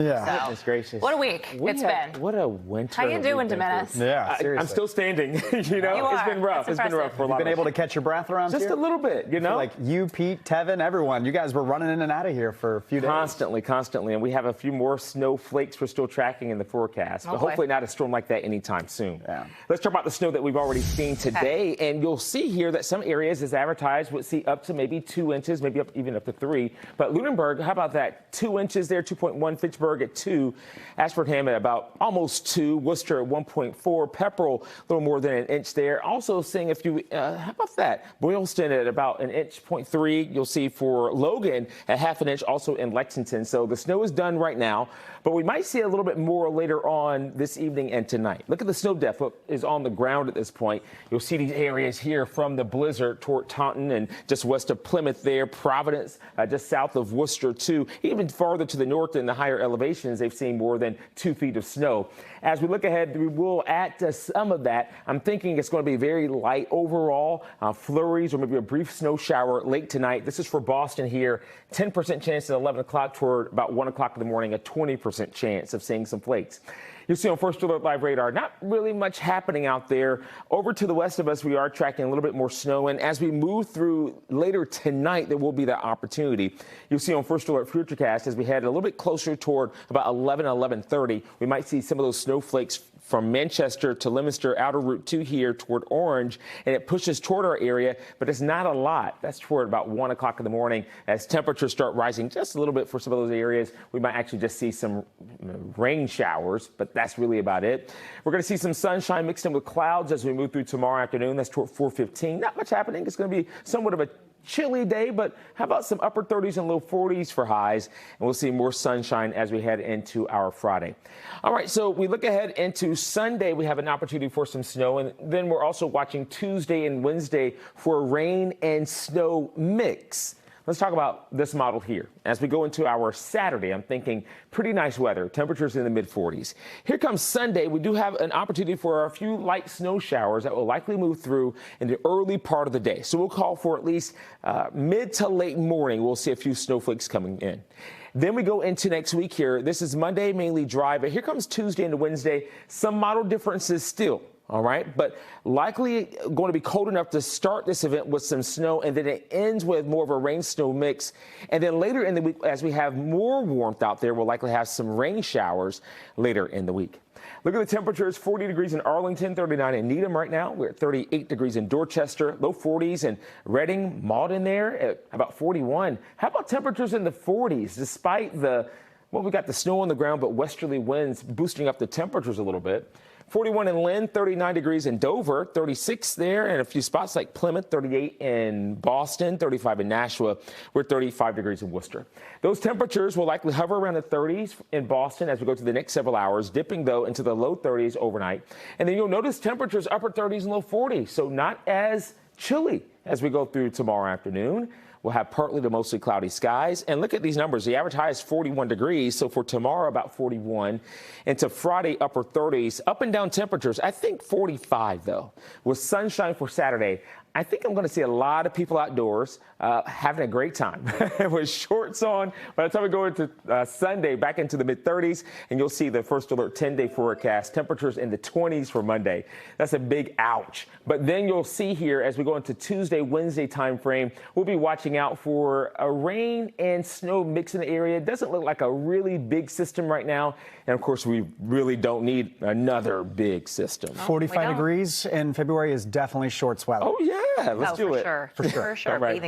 Yeah. So, Goodness gracious. what a week it's been. What a winter. How you doing, Dominus? Yeah, seriously. I'm still standing. You know, You it's are. been rough. That's It's been rough for a lot You've been of able us. to catch your breath around Just here? a little bit, you know? Like you, Pete, Tevin, everyone. You guys were running in and out of here for a few days. Constantly. And we have a few more snowflakes we're still tracking in the forecast. Oh, but boy. hopefully not a storm like that anytime soon. Yeah. Let's talk about the snow that we've already seen today. And you'll see here that some areas, as advertised, would see up to maybe 2 inches, maybe even up to 3. But Lunenburg, how about that? 2 inches there, 2.1. Fitchburg at 2. Ashfordham at about almost 2. Worcester at 1.4. Pepperell, a little more than an inch there. Also seeing a few, how about that? Boylston at about 1.3 inches. You'll see for Logan at 0.5 inch, also in Lexington. So the snow is done right now, but we might see a little bit more later on this evening and tonight. Look at the snow depth, what is on the ground at this point. You'll see these areas here from the blizzard toward Taunton and just west of Plymouth there, Providence, just south of Worcester too. Even farther to the north in the higher elevations, they've seen more than 2 feet of snow. As we look ahead, we will add to some of that. I'm thinking it's going to be very light overall, flurries or maybe a brief snow shower late tonight. This is for Boston here. 10% chance at 11 o'clock toward about 1 o'clock in the morning, a 20% chance of seeing some flakes. You'll see on First Alert Live radar, not really much happening out there. Over to the west of us, we are tracking a little bit more snow. And as we move through later tonight, there will be that opportunity. You'll see on First Alert Futurecast, as we head a little bit closer toward about 11:30, we might see some of those snowflakes from Manchester to Leominster, outer Route 2 here toward Orange, and it pushes toward our area, but it's not a lot. That's toward about 1 o'clock in the morning. As temperatures start rising just a little bit for some of those areas, we might actually just see some rain showers, but that's really about it. We're going to see some sunshine mixed in with clouds as we move through tomorrow afternoon. That's toward 4:15. Not much happening. It's going to be somewhat of a chilly day, but how about some upper 30s and low 40s for highs? And we'll see more sunshine as we head into our Friday. All right, so we look ahead into Sunday. We have an opportunity for some snow, and then we're also watching Tuesday and Wednesday for rain and snow mix. Let's talk about this model here. As we go into our Saturday, I'm thinking pretty nice weather, temperatures in the mid-40s. Here comes Sunday. We do have an opportunity for a few light snow showers that will likely move through in the early part of the day. So we'll call for at least mid to late morning. We'll see a few snowflakes coming in. Then we go into next week here. This is Monday, mainly dry, but here comes Tuesday into Wednesday. Some model differences still. All right, but likely going to be cold enough to start this event with some snow, and then it ends with more of a rain-snow mix. And then later in the week, as we have more warmth out there, we'll likely have some rain showers later in the week. Look at the temperatures, 40 degrees in Arlington, 39 in Needham right now. We're at 38 degrees in Dorchester, low 40s in Reading, Malden there at about 41. How about temperatures in the 40s, despite we got the snow on the ground, but westerly winds boosting up the temperatures a little bit. 41 in Lynn, 39 degrees in Dover, 36 there, and a few spots like Plymouth, 38 in Boston, 35 in Nashua. We're 35 degrees in Worcester. Those temperatures will likely hover around the 30s in Boston as we go to the next several hours, dipping, though, into the low 30s overnight. And then you'll notice temperatures upper 30s and low 40s, so not as chilly as we go through tomorrow afternoon. We'll have partly to mostly cloudy skies. And look at these numbers. The average high is 41 degrees. So for tomorrow, about 41. And to Friday, upper 30s. Up and down temperatures, I think 45, though. With sunshine for Saturday, I think I'm going to see a lot of people outdoors having a great time with shorts on. By the time we go into Sunday, back into the mid-30s, and you'll see the First Alert 10-day forecast, temperatures in the 20s for Monday. That's a big ouch. But then you'll see here as we go into Tuesday, Wednesday time frame, we'll be watching out for a rain and snow mix in the area. It doesn't look like a really big system right now. And, of course, we really don't need another big system. 45 degrees in February is definitely shorts weather. Oh, yeah. Let's do it. For sure. For sure. For sure. All right.